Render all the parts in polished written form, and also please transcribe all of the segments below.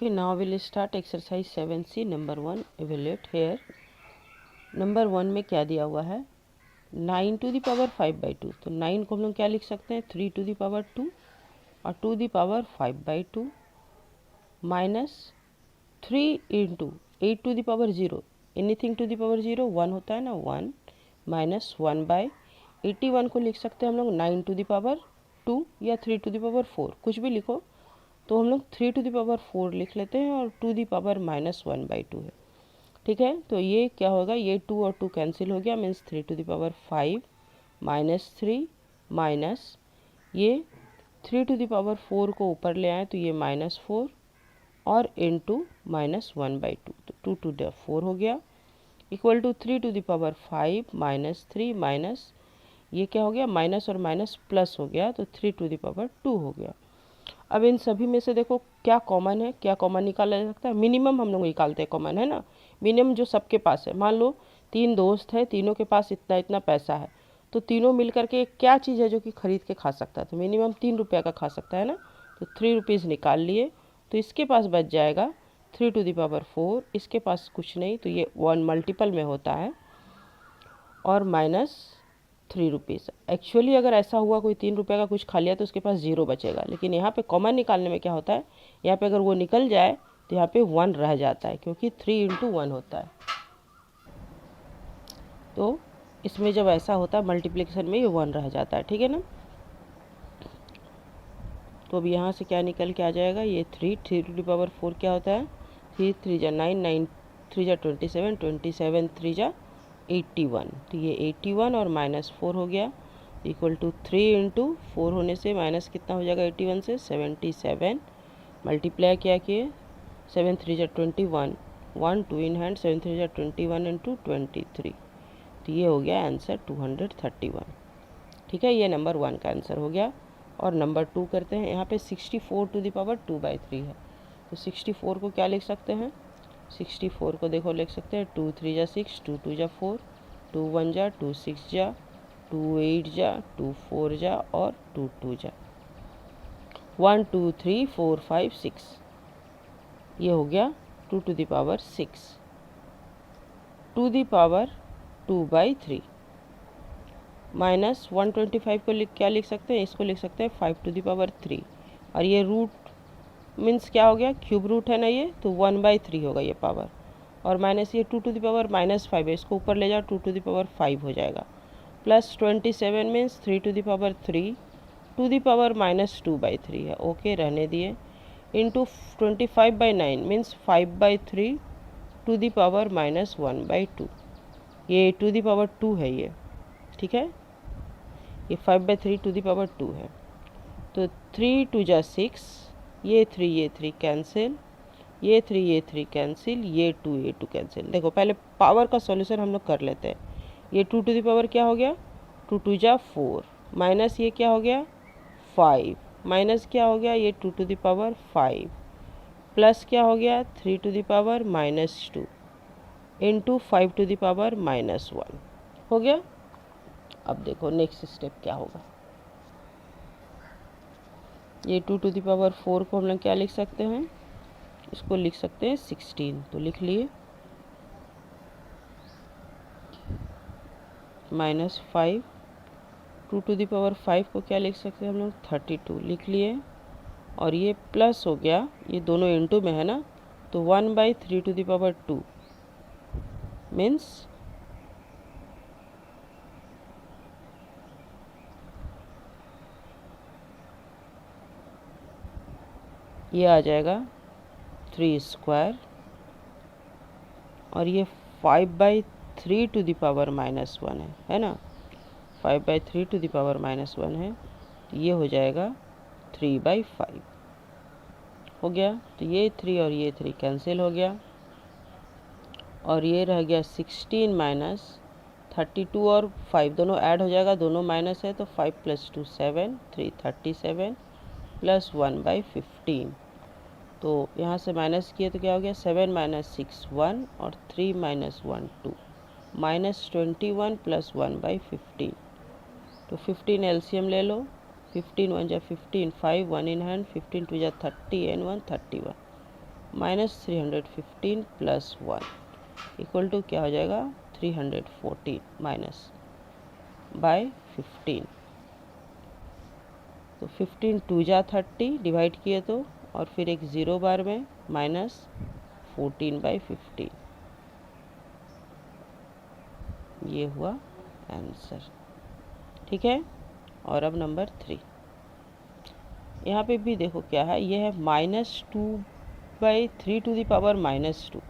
Okay, now we'll start exercise 7C number 1. Evaluate here. Number 1 में क्या दिया हुआ है 9 टू दी पावर 5/2। तो 9 को हम लोग क्या लिख सकते हैं 3 टू दी पावर 2 और 2 the power 5/2 minus 3 into 8 to the power 0। Anything to the power 0 1 होता है ना, 1 माइनस 1/81 को लिख सकते हैं हम लोग 9 टू दी पावर 2 या 3 टू दी पावर 4, कुछ भी लिखो। तो हम लोग 3 टू दी पावर 4 लिख लेते हैं और 2 दी पावर -1/2 है। ठीक है, तो ये क्या होगा, ये 2 और 2 कैंसिल हो गया, means 3 to the power 5 minus 3 minus ये 3 टू दी पावर 4 को ऊपर ले आए तो ये -4 और इंटू -1/2, तो 2 टू द 4 हो गया equal to 3 to the power 5 minus 3 minus ये क्या हो गया, माइनस और माइनस प्लस हो गया, तो 3 टू दी पावर 2 हो गया। अब इन सभी में से देखो क्या कॉमन है, क्या कॉमन निकाला जा सकता है। मिनिमम हम लोग निकालते हैं कॉमन, है ना, मिनिमम जो सबके पास है। मान लो 3 दोस्त है, तीनों के पास इतना इतना पैसा है, तो तीनों मिल करके क्या चीज़ है जो कि खरीद के खा सकता है, तो मिनिमम 3 रुपये का खा सकता है ना, तो 3 रुपीज़ निकाल लिए। तो इसके पास बच जाएगा 3 टू दी पावर 4, इसके पास कुछ नहीं, तो ये 1 मल्टीपल में होता है और -3 रुपीज़। एक्चुअली अगर ऐसा हुआ कोई 3 रुपये का कुछ खा लिया तो उसके पास 0 बचेगा, लेकिन यहाँ पे कॉमन निकालने में क्या होता है, यहाँ पे अगर वो निकल जाए तो यहाँ पे 1 रह जाता है, क्योंकि 3 इंटू 1 होता है। तो इसमें जब ऐसा होता है मल्टीप्लिकेशन में ये 1 रह जाता है, ठीक है ना। तो अब यहाँ से क्या निकल के आ जाएगा, ये 3 टू दी पावर 4 क्या होता है, 3 3 जा 9 9 3 जा 27 27 3 जा 81, तो ये 81 और -4 हो गया इक्वल टू 3 इंटू 4 होने से माइनस कितना हो जाएगा 81 से 77, मल्टीप्लाई क्या किए 7 3 जा 21 1 2 इन हैंड 7 3 जा 21 इंटू 23, तो ये हो गया आंसर 231। ठीक है, ये नंबर 1 का आंसर हो गया। और नंबर 2 करते हैं। यहाँ पे 64 टू दी पावर 2/3 है, तो 64 को क्या लिख सकते हैं, 64 को देखो लिख सकते हैं 2 3 जा 6 2 2 जा 4 2 1 जा 2 6 जा 2 8 जा 2 4 जा और 2 2 जा 1 2 3 4 5 6, ये हो गया 2 to the power 6 to the power 2/3 minus 125 को क्या लिख सकते हैं, इसको लिख सकते हैं 5 टू दी पावर 3, और ये रूट मीन्स क्या हो गया, क्यूब रूट है ना ये, तो 1/3 होगा ये पावर, और माइनस ये 2 टू दी पावर -5 है, इसको ऊपर ले जाओ 2 टू दी पावर 5 हो जाएगा, plus 27 means 3 to the power 3 to the power -2/3 है, ओके रहने दिए, into 25/9 means 5/3 to the power -1/2, ये टू दी पावर 2 है ये, ठीक है, ये 5/3 टू दी पावर 2 है। तो 3 2 जा 6, ये 3 कैंसिल, ये 3 कैंसिल, ये 2 कैंसिल। देखो पहले पावर का सॉल्यूशन हम लोग कर लेते हैं। ये 2 टू दी पावर क्या हो गया 2 2 जा 4 माइनस ये क्या हो गया 5 माइनस क्या हो गया ये 2 टू दी पावर 5 प्लस क्या हो गया 3 टू दी पावर -2 इंटू 5 टू दी पावर -1 हो गया। अब देखो नेक्स्ट स्टेप क्या होगा, ये 2 टू दी पावर 4 को हम लोग क्या लिख सकते हैं, इसको लिख सकते हैं 16, तो लिख लिए -5 2 टू दी पावर 5 को क्या लिख सकते हैं हम लोग 32 लिख लिए, और ये प्लस हो गया, ये दोनों इंटू में है ना, तो 1/3 टू दी पावर 2 मीन्स ये आ जाएगा 3 स्क्वायर, और ये 5/3 टू दी पावर -1 है ना, 5/3 टू दी पावर -1 है, तो ये हो जाएगा 3/5 हो गया। तो ये 3 और ये 3 कैंसिल हो गया, और ये रह गया 16 माइनस 32 और 5 दोनों ऐड हो जाएगा, दोनों माइनस है, तो 5 + 2 7 3 37 प्लस 1/15, तो यहाँ से माइनस किए तो क्या हो गया 7 - 6 1 और 3 - 1 2 -21 प्लस 1/15, तो 15 एलसीएम ले लो, 15 1 जा 15 5 1 इन हैंड 15 2 जा 30 and 1 31, minus 315 plus 1 equal to क्या हो जाएगा 314 माइनस बाय 15। तो 15 टू जा 30 डिवाइड किए तो, और फिर एक ज़ीरो बार में माइनस 14/15। ये हुआ आंसर। ठीक है। और अब नंबर 3, यहाँ पे भी देखो क्या है, ये है -2/3 टू दी पावर -2।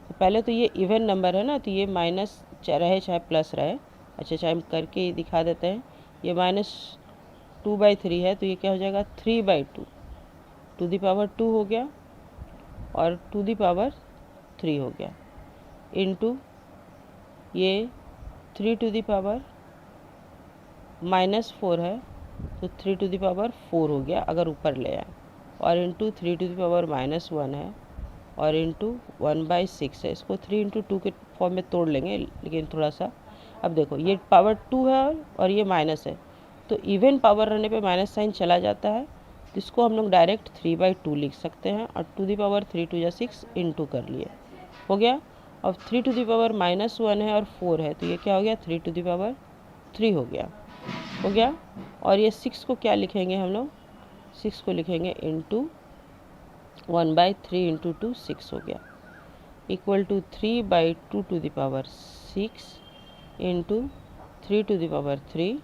तो पहले तो ये इवन नंबर है ना, तो ये माइनस रहे चाहे प्लस रहे। अच्छा चाहे हम करके दिखा देते हैं। ये -2/3 है, तो ये क्या हो जाएगा 3/2 टू दी पावर 2 हो गया, और टू दी पावर 3 हो गया, इनटू ये 3 टू दी पावर -4 है, तो 3 टू दी पावर 4 हो गया अगर ऊपर ले आए, और इंटू 3 टू दी पावर -1 है, और इंटू 1/6 है। इसको 3 × 2 के फॉर्म में तोड़ लेंगे, लेकिन थोड़ा सा। अब देखो ये पावर 2 है और ये माइनस है, तो इवन पावर रहने पे माइनस साइन चला जाता है, तो इसको हम लोग डायरेक्ट 3/2 लिख सकते हैं, और टू दी पावर 3 2 = 6 इंटू कर लिए, हो गया। अब 3 टू दी पावर -1 है और 4 है, तो ये क्या हो गया 3 टू दी पावर 3 हो गया, हो गया। और ये 6 को क्या लिखेंगे हम लोग, 6 को लिखेंगे इंटू 1/3 इंटू 2 6 हो गया, equal to 3/2 to the power 6 into 3 to the power 3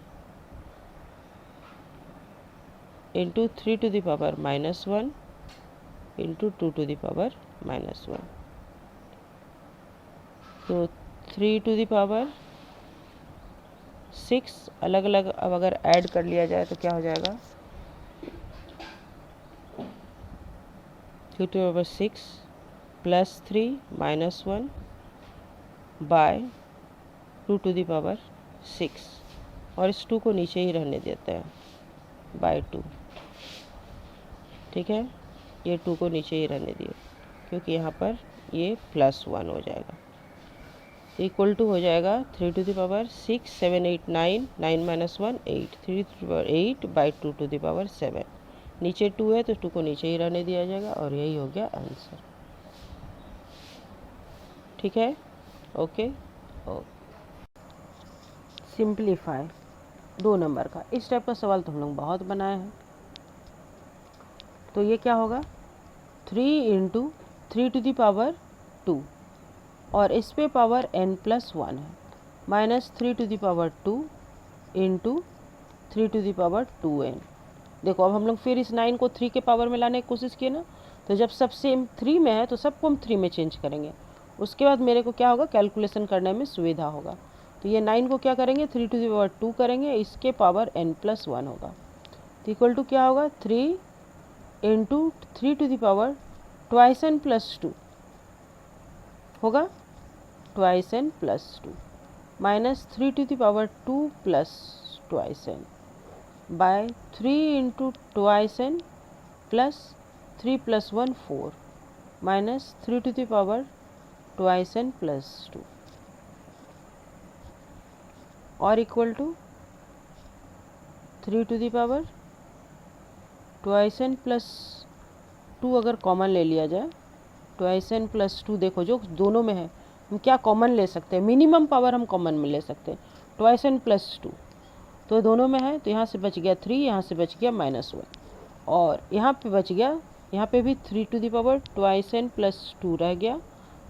into 3 to the power -1 into 2 to the power -1। तो 3 टू दी पावर 6 अलग अलग अब अगर ऐड कर लिया जाए तो क्या हो जाएगा 3 to the power 6 plus 3 -1 by 2 to the power 6, और इस 2 को नीचे ही रहने देते हैं बाय 2। ठीक है, ये 2 को नीचे ही रहने दिए, क्योंकि यहाँ पर ये +1 हो जाएगा, इक्वल टू हो जाएगा 3 to the power 6 7 8 9 9 -1 8 3 to the power 8 by 2 to the power 7। नीचे 2 है तो 2 को नीचे ही रहने दिया जाएगा, और यही हो गया आंसर। ठीक है, ओके। सिंप्लीफाई 2 नंबर का, इस टाइप का सवाल तो हम लोग बहुत बनाए हैं। तो ये क्या होगा 3 × 3 टू दी पावर 2, और इस पे पावर n+1 है, -3 to the power 2 into 3 to the power 2n। देखो अब हम लोग फिर इस 9 को 3 के पावर में लाने की कोशिश किए ना, तो जब सब सेम 3 में है तो सबको हम 3 में चेंज करेंगे, उसके बाद मेरे को क्या होगा कैलकुलेशन करने में सुविधा होगा। तो ये 9 को क्या करेंगे 3 टू दी पावर 2 करेंगे, इसके पावर n+1 होगा, तो इक्वल टू क्या होगा 3 into 3 to the power 2n+2 होगा, 2n+2 -3 to the power 2 plus 2n by 3 into 2n plus 3 + 1 4 -3 to the power 2n+2, और equal to 3 to the power 2n+2 अगर common ले लिया जाए, 2n+2 देखो जो दोनों में है हम क्या कॉमन ले सकते हैं, मिनिमम पावर हम कॉमन में ले सकते हैं 2n+2, तो दोनों में है, तो यहाँ से बच गया 3, यहाँ से बच गया -1, और यहाँ पे बच गया, यहाँ पे भी 3 टू दी पावर 2n+2 रह गया,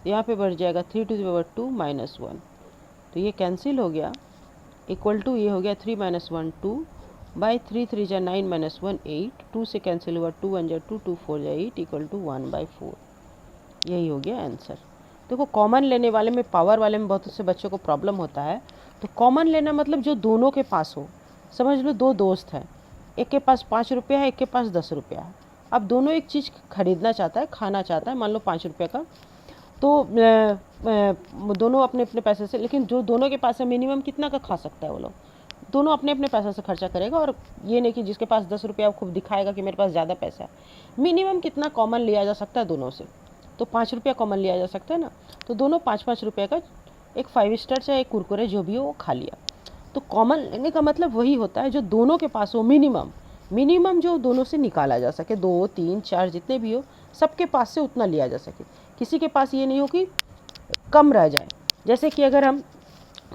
यहाँ पे बढ़ जाएगा 3 टू दी पावर 2 -1, तो ये कैंसिल हो गया, इक्वल टू ये हो गया 3 - 1 2 बाई 3 3 × 9 - 1 8, 2 से कैंसिल हुआ 2 1 × 2 2 4 × 8 इक्वल टू 1/4। यही हो गया आंसर। देखो कॉमन लेने वाले में, पावर वाले में बहुत से बच्चों को प्रॉब्लम होता है, तो कॉमन लेना मतलब जो दोनों के पास हो। समझ लो 2 दोस्त हैं, एक के पास 5 रुपया है, एक के पास 10 रुपया है, अब दोनों एक चीज़ खरीदना चाहता है, खाना चाहता है, मान लो 5 रुपये का, तो दोनों अपने अपने पैसे से, लेकिन जो दोनों के पास है मिनिमम कितना का खा सकता है वो लोग, दोनों अपने अपने पैसे से खर्चा करेगा, और ये नहीं कि जिसके पास 10 रुपया खूब दिखाएगा कि मेरे पास ज़्यादा पैसा है। मिनिमम कितना कॉमन लिया जा सकता है दोनों से, तो 5 रुपया कॉमन लिया जा सकता है ना, तो दोनों 5-5 रुपये का एक 5 स्टार चाहे एक कुरकुरे जो भी हो वो खा लिया। तो कॉमन लेने का मतलब वही होता है जो दोनों के पास हो मिनिमम, मिनिमम जो दोनों से निकाला जा सके, 2 3 4 जितने भी हो सबके पास से उतना लिया जा सके। किसी के पास ये नहीं हो कि कम रह जाए। जैसे कि अगर हम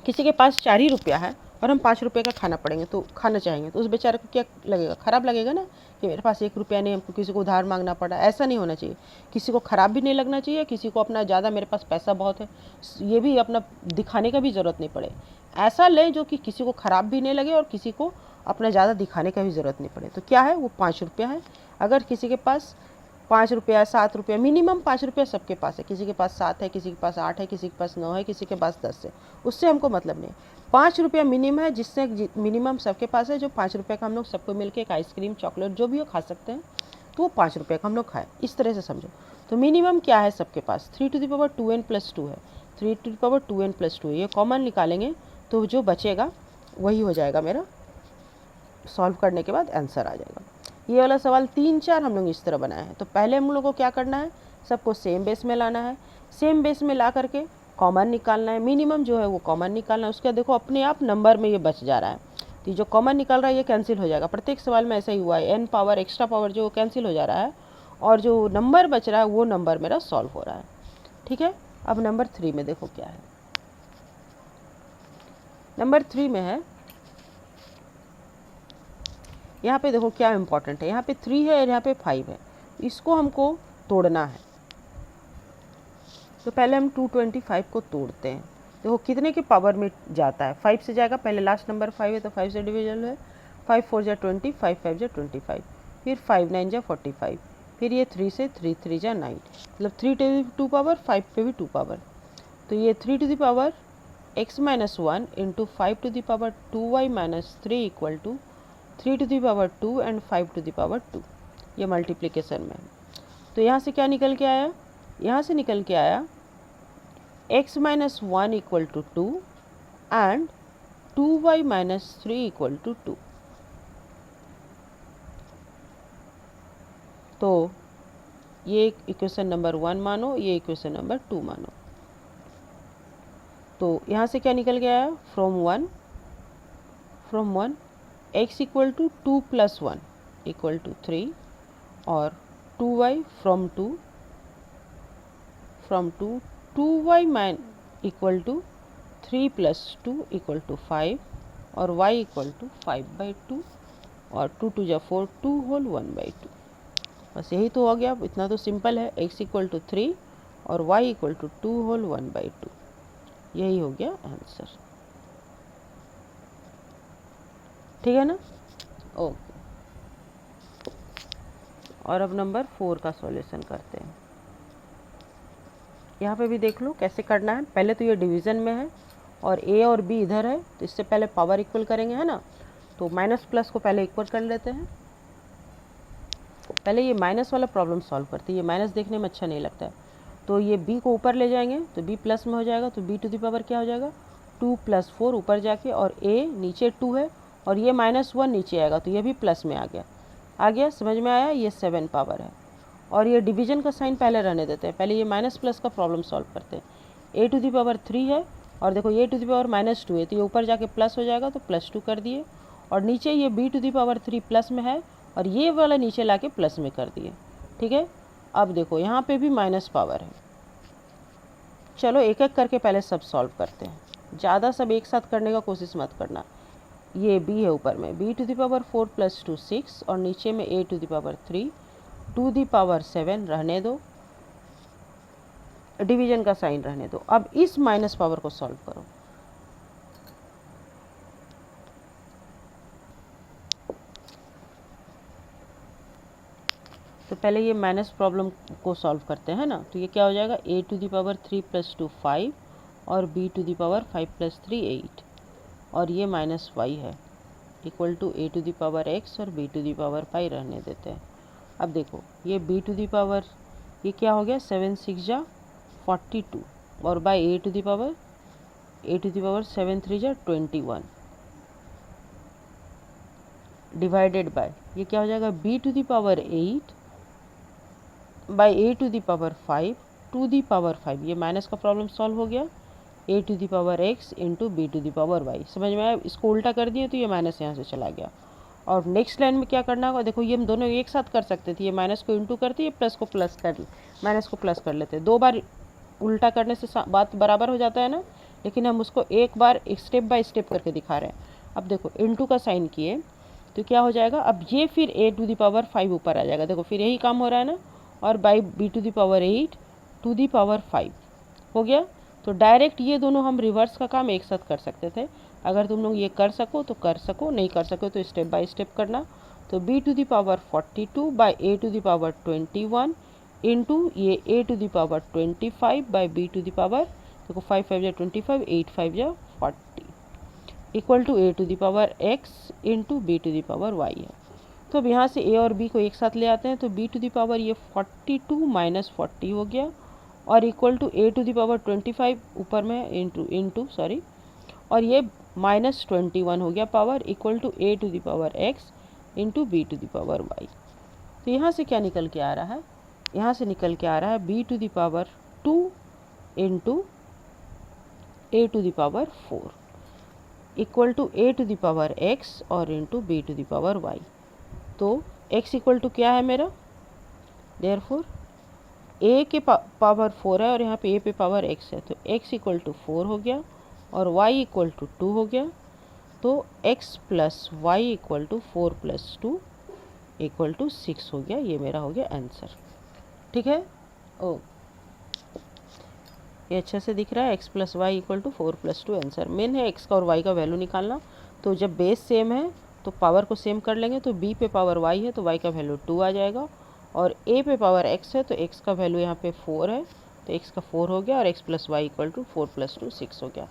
किसी के पास 4 ही रुपया है और हम 5 रुपये का खाना पड़ेंगे तो खाना चाहेंगे, तो उस बेचारे को क्या लगेगा, ख़राब लगेगा ना कि मेरे पास 1 रुपया नहीं, हमको किसी को उधार मांगना पड़ा। ऐसा नहीं होना चाहिए, किसी को ख़राब भी नहीं लगना चाहिए, किसी को अपना ज़्यादा मेरे पास पैसा बहुत है ये भी अपना दिखाने का भी ज़रूरत नहीं पड़े। ऐसा लें जो कि किसी को ख़राब भी नहीं लगे और किसी को अपना ज़्यादा दिखाने का भी ज़रूरत नहीं पड़े। तो क्या है वो 5 रुपया है। अगर किसी के पास 5 रुपया 7 रुपया, मिनिमम 5 रुपया सबके पास है, किसी के पास 7 है, किसी के पास 8 है, किसी के पास 9 है, किसी के पास 10 है, उससे हमको मतलब नहीं। 5 रुपया मिनिमम है, जिससे मिनिमम सबके पास है, जो 5 रुपये का हम लोग सबको मिलकर एक आइसक्रीम चॉकलेट जो भी हो खा सकते हैं, तो वो 5 रुपये का हम लोग खाएँ, इस तरह से समझो। तो मिनिमम क्या है सबके पास, 3^2n+2 है, 3^2n+2 ये कॉमन निकालेंगे तो जो बचेगा वही हो जाएगा मेरा, सॉल्व करने के बाद आंसर आ जाएगा। ये वाला सवाल 3 4 हम लोग इस तरह बनाए हैं। तो पहले हम लोग को क्या करना है, सबको सेम बेस में लाना है, सेम बेस में ला करके कॉमन निकालना है, मिनिमम जो है वो कॉमन निकालना है। उसके बाद देखो अपने आप नंबर में ये बच जा रहा है, तो ये जो कॉमन निकल रहा है ये कैंसिल हो जाएगा। प्रत्येक सवाल में ऐसा ही हुआ है, n पावर एक्स्ट्रा पावर जो कैंसिल हो जा रहा है और जो नंबर बच रहा है वो नंबर मेरा सॉल्व हो रहा है। ठीक है, अब नंबर 3 में देखो क्या है। नंबर 3 में है, यहाँ पे देखो क्या इंपॉर्टेंट है, यहाँ पे 3 है और यहाँ पे 5 है, इसको हमको तोड़ना है। तो पहले हम 225 को तोड़ते हैं। देखो कितने के पावर में जाता है, 5 से जाएगा, पहले लास्ट नंबर 5 है तो 5 से डिविजन है, 5 4 जा 20, 5 5 जा 25, फिर 5 9 जा 45, फिर ये 3 से 3 3 जा 9, मतलब 3 पे भी 2 पावर, 5 पे भी 2 पावर। तो ये 3 to the power x - 1 into 5 to the power 2y - 3 equal to 3 to the power 2 and 5 to the power 2, ये मल्टीप्लिकेशन में है। तो यहाँ से क्या निकल के आया, यहाँ से निकल के आया x - 1 equal to 2 and 2y - 3 equal to 2। तो ये इक्वेशन नंबर 1 मानो, ये इक्वेशन नंबर 2 मानो। तो यहाँ से क्या निकल गया है, from one x equal to 2 + 1 equal to 3 और 2y from 2 2y equal to 3 + 2 equal to 5 और y इक्वल टू 5/2 और 2 2 जा 4 2 होल 1/2। बस यही तो हो गया, इतना तो सिंपल है, x इक्वल टू 3 और y इक्वल टू 2 होल 1/2, यही हो गया आंसर। ठीक है ना, ओके। और अब नंबर 4 का सॉल्यूशन करते हैं। यहाँ पे भी देख लो कैसे करना है। पहले तो ये डिवीज़न में है और a और b इधर है, तो इससे पहले पावर इक्वल करेंगे, है ना। तो माइनस प्लस को पहले इक्वल कर लेते हैं। पहले ये माइनस वाला प्रॉब्लम सॉल्व करते हैं, ये माइनस देखने में अच्छा नहीं लगता है। तो ये b को ऊपर ले जाएंगे तो b प्लस में हो जाएगा, तो b टू द पावर क्या हो जाएगा 2 + 4 ऊपर जाके, और a नीचे 2 है और ये -1 नीचे आएगा, तो ये भी प्लस में आ गया, समझ में आया। ये 7 पावर है और ये डिवीजन का साइन पहले रहने देते हैं, पहले ये माइनस प्लस का प्रॉब्लम सॉल्व करते हैं। a टू द पावर 3 है और देखो a टू द पावर -2 है, तो ये ऊपर जाके प्लस हो जाएगा, तो +2 कर दिए, और नीचे ये b to the power 3 plus में है और ये वाला नीचे लाके प्लस में कर दिए। ठीक है, अब देखो यहाँ पे भी माइनस पावर है। चलो एक एक करके पहले सब सॉल्व करते हैं, ज़्यादा सब एक साथ करने का कोशिश मत करना। ये b है ऊपर में, b टू द पावर 4 + 2 6 और नीचे में a to the power 3 to the power 7 रहने दो, डिवीजन का साइन रहने दो। अब इस माइनस पावर को सॉल्व करो। तो पहले ये माइनस प्रॉब्लम को सॉल्व करते हैं ना, तो ये क्या हो जाएगा a टू द पावर 3 + 2 5 और b टू द पावर 5 + 3 8 और ये -y है equal to a to the power x और b टू द पावर 5 रहने देते हैं। अब देखो ये b टू द पावर ये क्या हो गया 7 6 जा 42 और by a to the power 7 3 जा 21 डिवाइडेड बाय ये क्या हो जाएगा b to the power 8 by a to the power 5 to the power 5। ये माइनस का प्रॉब्लम सॉल्व हो गया, a to the power x into b to the power y। समझ में आया, इसको उल्टा कर दिए तो ये माइनस यहाँ से चला गया और नेक्स्ट लाइन में क्या करना होगा, देखो ये हम दोनों एक साथ कर सकते थे, ये माइनस को इंटू करते, ये प्लस को प्लस कर, माइनस को प्लस कर लेते। 2 बार उल्टा करने से बात बराबर हो जाता है ना, लेकिन हम उसको एक बार स्टेप बाय स्टेप करके दिखा रहे हैं। अब देखो इंटू का साइन किए तो क्या हो जाएगा, अब ये फिर a⁵ ऊपर आ जाएगा, देखो फिर यही काम हो रहा है ना, और बाई b⁵ हो गया। तो डायरेक्ट ये दोनों हम रिवर्स का काम एक साथ कर सकते थे। अगर तुम लोग ये कर सको तो कर सको, नहीं कर सको तो स्टेप बाय स्टेप करना। तो b⁴ बाई a⁻21 इंटू ये a⁻25 बाई b⁵, देखो 5 5 जा 25, 8 5 जा 40 equal to a⁻x into b⁻y है। तो अब यहाँ से a और b को एक साथ ले आते हैं, तो b⁻ ये 42 माइनस 40 हो गया, और इक्वल टू a⁻25 ऊपर में इंटू सॉरी, और ये -21 हो गया power, equal to a⁻x into b⁻y। तो यहाँ से क्या निकल के आ रहा है, यहाँ से निकल के आ रहा है b⁻2 into a⁴ equal to a⁻x और इंटू b⁻y। तो x इक्वल टू क्या है मेरा, देयरफॉर a के पावर 4 है और यहाँ पे a पे पावर x है, तो x इक्वल टू 4 हो गया और y इक्वल टू 2 हो गया। तो x plus y equal to 4 + 2 equal to 6 हो गया। ये मेरा हो गया आंसर। ठीक है, ओ ये अच्छे से दिख रहा है। x plus y equal to 4 + 2 answer. Main है x का और y का वैल्यू निकालना। तो जब बेस सेम है तो पावर को सेम कर लेंगे। तो b पे पावर y है तो y का वैल्यू 2 आ जाएगा, और a पे पावर x है तो x का वैल्यू यहाँ पे 4 है तो x का 4 हो गया, और x plus y equal to 4 + 2 6 हो गया।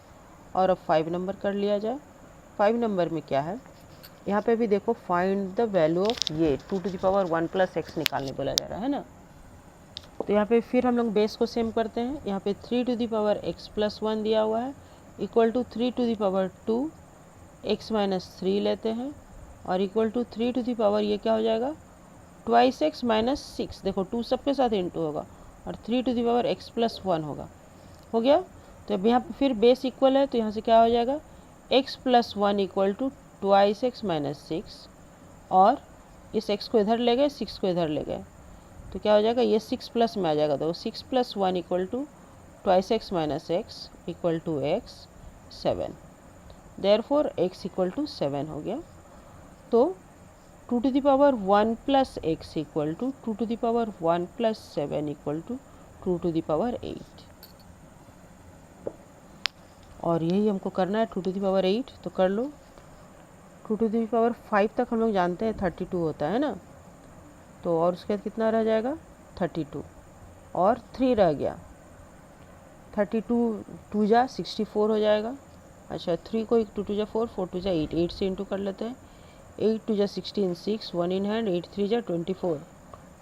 और अब 5 नंबर कर लिया जाए। 5 नंबर में क्या है, यहाँ पे भी देखो फाइंड द वैल्यू ऑफ ये 2⁻1 + x निकालने बोला जा रहा है ना। तो यहाँ पे फिर हम लोग बेस को सेम करते हैं। यहाँ पे 3⁻x + 1 दिया हुआ है इक्वल टू 3⁻2 x - 3 लेते हैं, और इक्वल टू 3 ये क्या हो जाएगा 2x - 6। देखो 2 सबके साथ इंटू होगा और 3x + 1 होगा, हो गया। तो अब यहाँ पे फिर बेस इक्वल है तो यहाँ से क्या हो जाएगा x + 1 इक्वल टू 2x - 6, और इस x को इधर ले गए 6 को इधर ले गए तो क्या हो जाएगा ये 6 प्लस में आ जाएगा। तो 6 + 1 equal to 2x - x equal to x 7। Therefore x equal to 7 हो गया। तो 2⁻1 + x equal to 2⁻1 + 7 equal to 2⁸ और यही हमको करना है 2⁸। तो कर लो 2⁵ तक हम लोग जानते हैं 32 होता है ना। तो और उसके बाद कितना रह जाएगा 32 और 3 रह गया 32 2 जा 64 हो जाएगा। अच्छा 3 को 2 2 जा 4 4 2 जा 8 8 से इंटू कर लेते हैं। 8 2 जा 16 6 1 इन हैंड 8 3 जा 24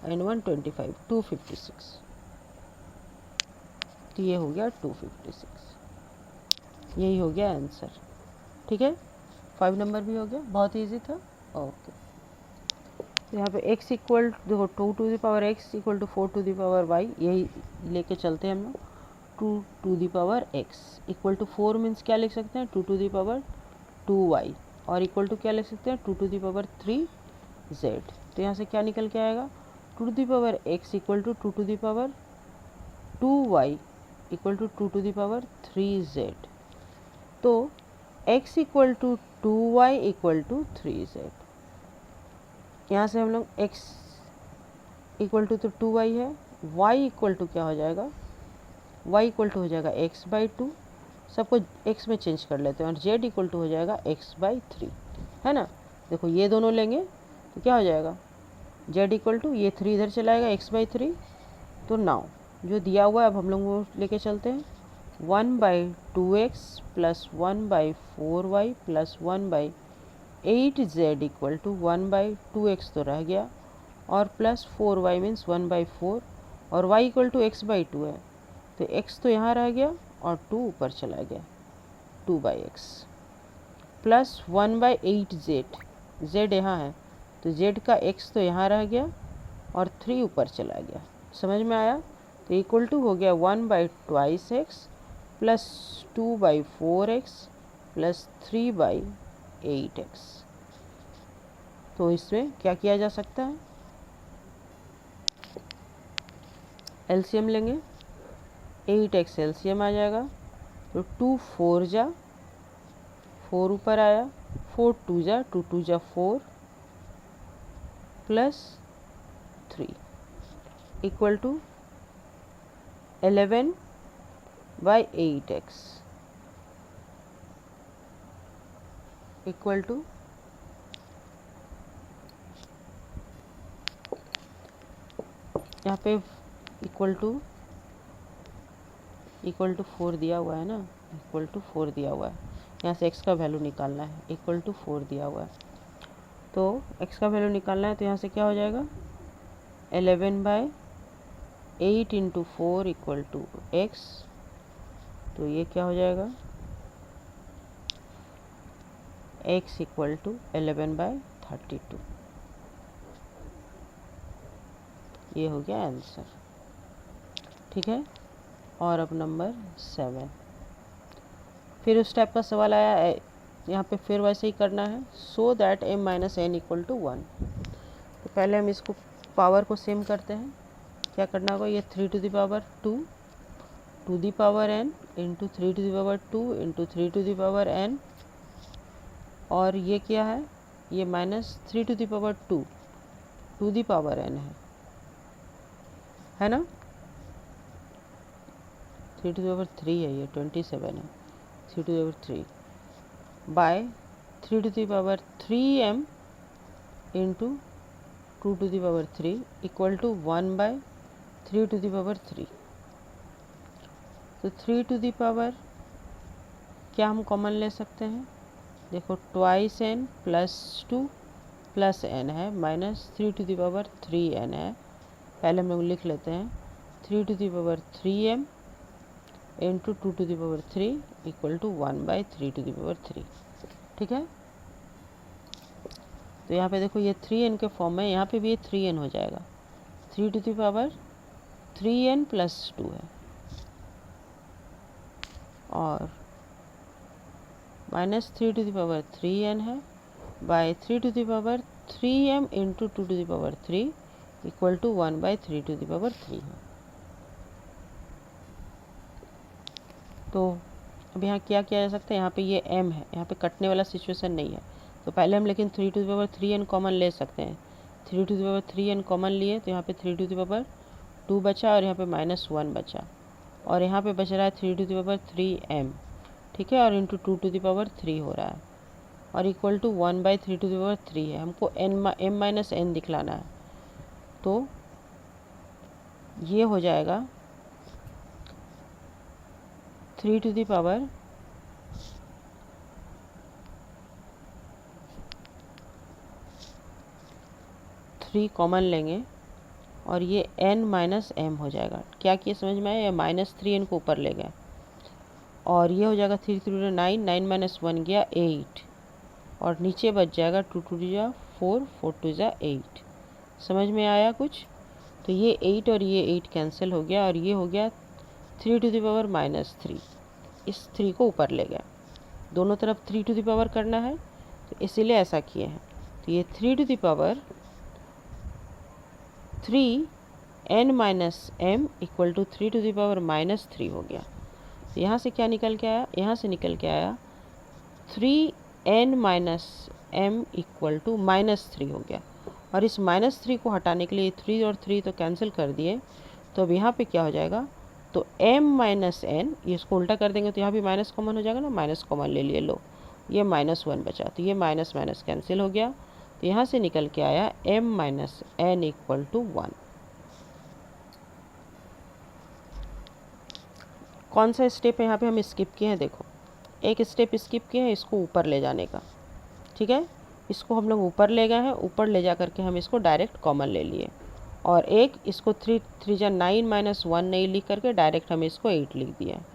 एंड 1 25 256। तो ये हो गया 256, यही हो गया आंसर। ठीक है, 5 नंबर भी हो गया, बहुत इजी था। ओके, तो यहाँ पे x इक्वल देखो 2⁻x इक्वल टू 4⁻y, यही लेके चलते हैं हम लोग। 2⁻x इक्वल टू 4 मीन्स क्या लिख सकते हैं 2⁻2y, और इक्वल टू क्या लिख सकते हैं 2⁻3z। तो यहाँ से क्या निकल के आएगा 2⁻x equal to 2⁻2y equal to 2⁻3z। तो x equal to 2y equal to 3z। यहाँ से हम लोग x इक्वल टू तो 2y है, y इक्वल टू क्या हो जाएगा y इक्वल टू हो जाएगा x/2, सबको x में चेंज कर लेते हैं, और z इक्वल टू हो जाएगा x/3 है ना। देखो ये दोनों लेंगे तो क्या हो जाएगा z इक्वल टू ये 3 इधर चलाएगा x/3। तो नाउ जो दिया हुआ है अब हम लोग वो लेके चलते हैं 1/2x + 1/4y + 1/8z equal to 1/2x तो रह गया, और प्लस 4y मीन्स 1/4, और y इक्वल टू x/2 है तो x तो यहाँ रह गया और 2 ऊपर चला गया 2/x, प्लस 1/8z, z यहाँ है तो z का x तो यहाँ रह गया और 3 ऊपर चला गया। समझ में आया। तो इक्वल टू हो गया 1/2x plus 2/4x plus 3/8x। तो इसमें क्या किया जा सकता है, एलसीएम लेंगे, 8x एलसीएम आ जाएगा, तो 2 4 जा 4 ऊपर आया, 4 2 जा 2 2 जा 4 plus 3 equal to 11/8x equal to यहाँ पे इक्वल टू 4 दिया हुआ है ना, इक्वल टू 4 दिया हुआ है, यहाँ से x का वैल्यू निकालना है, इक्वल टू 4 दिया हुआ है, तो x का वैल्यू निकालना है, तो यहाँ से क्या हो जाएगा 11/8 इंटू 4 इक्वल टू x, तो ये क्या हो जाएगा x इक्वल टू 11/32, ये हो गया आंसर। ठीक है, और अब नंबर 7, फिर उस टाइप का सवाल आया, यहाँ पे फिर वैसे ही करना है, so that m minus n equal to 1। तो पहले हम इसको पावर को सेम करते हैं, क्या करना होगा, ये 3 to the power 2 to the power n into 3 to the power 2 into 3 to the power n, और ये क्या है, ये minus 3 to the power 2 to the power n है ना, 3 टू द पावर 3 है, ये 27 है, 3 to the power 3 by 3 to the power 3m into 2 to the power 3 equal to 1/3 to the power 3। तो 3 टू द पावर क्या हम common ले सकते हैं, देखो twice n plus 2 plus n है, minus 3 to the power 3n है, पहले हम लोग लिख लेते हैं 3 to the power 3m into 2 to the power 3 equal to 1/3 to the power 3। ठीक है, तो यहाँ पे देखो ये 3n के फॉर्म में, यहाँ पे भी ये 3n हो जाएगा, 3 to the power 3n plus 2 है, और minus 3 to the power 3n है, by 3 to the power 3m into 2 to the power 3 equal to 1/3 to the power 3 है। तो अब यहाँ क्या किया जा सकता है, यहाँ पे ये m है, यहाँ पे कटने वाला सिचुएशन नहीं है, तो पहले हम लेकिन 3 to the power 3n common ले सकते हैं, 3 to the power 3n common लिए, तो यहाँ पे 3 टू द पावर 2 बचा, और यहाँ पे -1 बचा, और यहाँ पे बच रहा है 3 टू द पावर 3m, ठीक है, और इंटू 2 टू द पावर 3 हो रहा है, और equal to 1/3 to the power 3 है, हमको m माइनस n दिखलाना है, तो ये हो जाएगा 3 टू द पावर 3 कॉमन लेंगे, और ये n माइनस m हो जाएगा, क्या किए समझ में आया, -3n को ऊपर ले गए, और ये हो जाएगा 3 3 9, 9 माइनस 1 गया 8, और नीचे बच जाएगा 2 2 जा 4 4 2 जा 8। समझ में आया कुछ, तो ये 8 और ये 8 कैंसिल हो गया, और ये हो गया 3 टू द पावर -3, इस 3 को ऊपर ले गया, दोनों तरफ 3 टू द पावर करना है, तो इसीलिए ऐसा किए हैं, तो ये 3 to the power 3n minus m equal to 3 to the power -3 हो गया। तो यहाँ से क्या निकल के आया, यहाँ से निकल के आया 3n minus m equal to -3 हो गया, और इस -3 को हटाने के लिए 3 और 3 तो कैंसिल कर दिए, तो अब यहाँ पे क्या हो जाएगा, तो m माइनस n, ये इसको उल्टा कर देंगे तो यहाँ भी माइनस कॉमन हो जाएगा ना, माइनस कॉमन ले लिए, लो ये -1 बचा, तो ये माइनस माइनस कैंसिल हो गया, तो यहाँ से निकल के आया m minus n equal to 1। कौन सा स्टेप है यहाँ पे हम स्किप किए हैं, देखो एक स्टेप स्किप किए हैं, इसको ऊपर ले जाने का, ठीक है, इसको हम लोग ऊपर ले गए हैं, ऊपर ले जा करके हम इसको डायरेक्ट कॉमन ले लिए, और एक इसको 3 3 जा 9 माइनस 1 नहीं लिख करके डायरेक्ट हम इसको 8 लिख दिए हैं,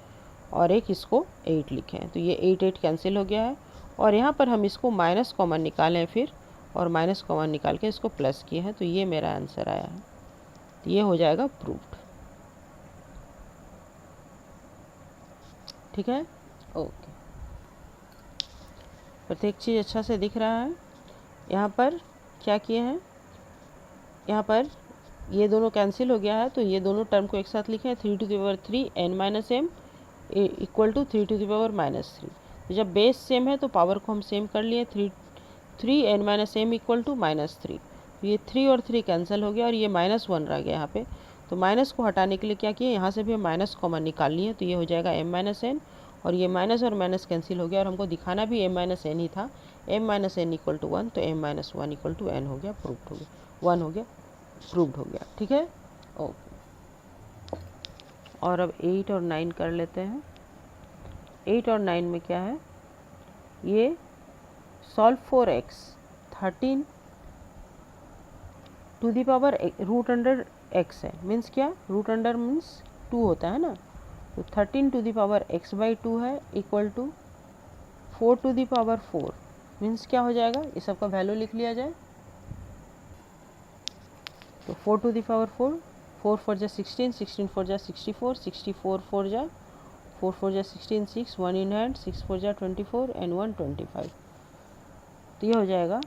और एक इसको 8 लिखे हैं, तो ये 8 8 कैंसिल हो गया है, और यहाँ पर हम इसको माइनस कॉमन निकालें फिर, और माइनस कॉमन निकाल के इसको प्लस किए हैं, तो ये मेरा आंसर आया है, तो ये हो जाएगा प्रूव्ड। ठीक है, ओके, प्रत्येक चीज़ अच्छा से दिख रहा है। यहाँ पर क्या किए हैं, यहाँ पर ये दोनों कैंसिल हो गया है, तो ये दोनों टर्म को एक साथ लिखे हैं 3 to the power 3 n minus m equal to 3 to the power minus 3। तो जब बेस सेम है तो पावर को हम सेम कर लिए, 3 n minus m equal to minus 3। तो ये 3 और 3 कैंसिल हो गया और ये -1 रह गया यहाँ पे। तो माइनस को हटाने के लिए क्या किए, यहाँ से भी हम माइनस कॉमन निकाल लिए, तो ये हो जाएगा m माइनस एन, और ये माइनस और माइनस कैंसिल हो गया, और हमको दिखाना भी m माइनस एन ही था। m minus n equal to 1, तो m minus 1 equal to n हो गया, प्रूव्ड हो गया, 1 हो गया, प्रूव्ड हो गया। ठीक है, ओके। और अब 8 और 9 कर लेते हैं। 8 और 9 में क्या है, ये solve for x 13 to the power root under x है, मीन्स क्या, रूट अंडर मीन्स 2 होता है ना, तो 13 to the power x by 2 है equal to 4 to the power 4, means क्या हो जाएगा, ये सब का वैल्यू लिख लिया जाए। तो 4 टू दी पावर 4, 4 4 जा 16, 16 4 जा 64, 64 4 जा 4 4 जा 16, 6 1 इन हैंड, 6 4 जा 24 एंड 1 25। तो ये हो जाएगा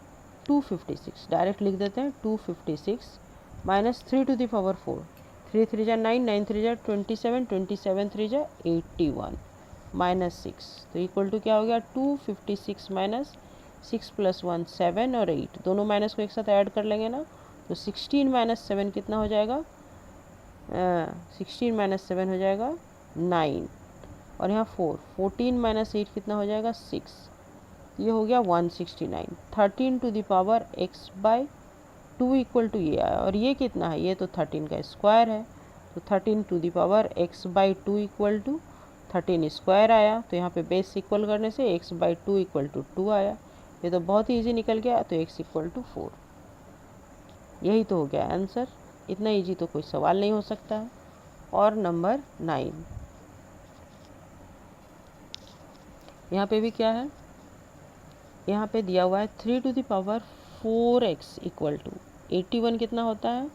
256, डायरेक्ट लिख देते हैं 256 माइनस 3 टू द पावर 4, 3 3 जा 9, 9 3 जा 27, 27 3 जा 81 माइनस 6, तो इक्वल टू क्या हो गया 256 माइनस 6 प्लस 1 7 और 8, दोनों माइनस को एक साथ ऐड कर लेंगे ना, तो 16 माइनस 7 कितना हो जाएगा, 16 माइनस 7 हो जाएगा 9, और यहाँ 14 माइनस 8 कितना हो जाएगा 6, ये हो गया 169। 13 to the power x by 2 equal to ये आया, और ये कितना है, ये तो 13 का स्क्वायर है, तो 13 to the power x by 2 equal to 13 square आया, तो यहाँ पे बेस इक्वल करने से x बाई 2 इक्वल टू 2 आया, ये तो बहुत ही ईजी निकल गया, तो x इक्वल टू 4। यही तो हो गया आंसर, इतना ईजी तो कोई सवाल नहीं हो सकता है। और नंबर 9, यहाँ पे भी क्या है, यहाँ पे दिया हुआ है 3 to the power 4x equal to 81 कितना होता है,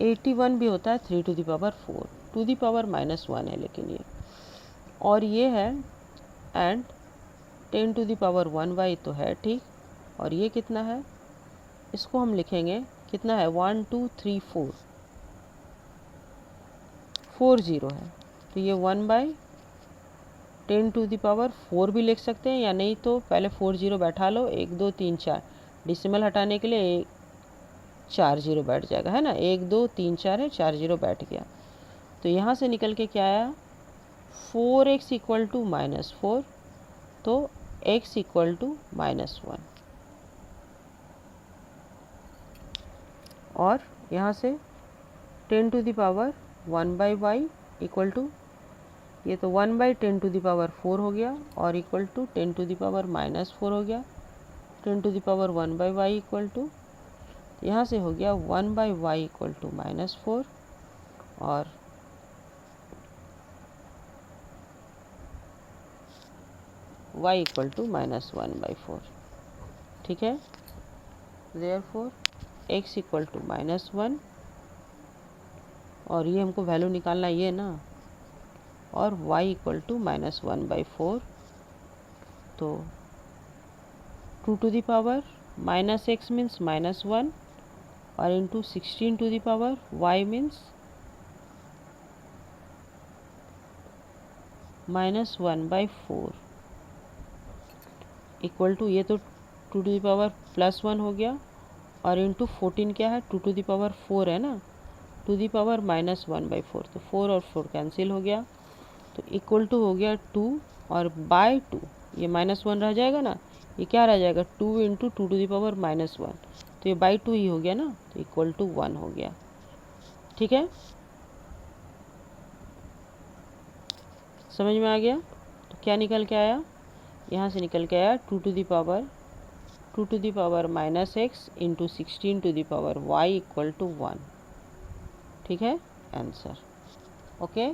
81 भी होता है 3 to the power 4, to the power -1 है लेकिन ये, और ये है and 10 to the power 1y तो है ठीक, और ये कितना है, इसको हम लिखेंगे कितना है 1 2 3 4 4 0 है, तो ये 1 बाई 10 टू द पावर 4 भी लिख सकते हैं, या नहीं तो पहले 4 0 बैठा लो, 1 2 3 4, डिसिमल हटाने के लिए 4 0 बैठ जाएगा, है ना, 1 2 3 4 है, 4 0 बैठ गया, तो यहाँ से निकल के क्या आया 4x इक्वल टू -4, तो x इक्वल टू -1, और यहाँ से 10 to the power 1 by y equal to, ये तो 1 बाई 10 टू द पावर 4 हो गया, और equal to 10 to the power -4 हो गया, 10 to the power 1 by y equal to, यहाँ से हो गया 1 बाई वाई इक्वल टू -4, और y इक्वल टू -1/4, ठीक है, देयरफॉर x इक्वल टू -1, और ये हमको वैल्यू निकालना ये ना, और y इक्वल टू -1/4, तो 2 to the power -x means -1, और into 16 to the power y means -1/4 equal to, ये तो 2 टू द पावर +1 हो गया, और इंटू 14 क्या है 2 टू द पावर 4 है ना, टू द पावर -1/4, तो 4 और 4 कैंसिल हो गया, तो इक्वल टू हो गया 2, और बाय 2 ये -1 रह जाएगा ना, ये क्या रह जाएगा 2 इंटू 2 टू द पावर -1, तो ये बाई 2 ही हो गया ना, तो इक्वल टू 1 हो गया, ठीक है, समझ में आ गया। तो क्या निकल के आया, यहाँ से निकल के आया 2 to the power -x into 16 to the power y equal to 1, ठीक है आंसर, ओके।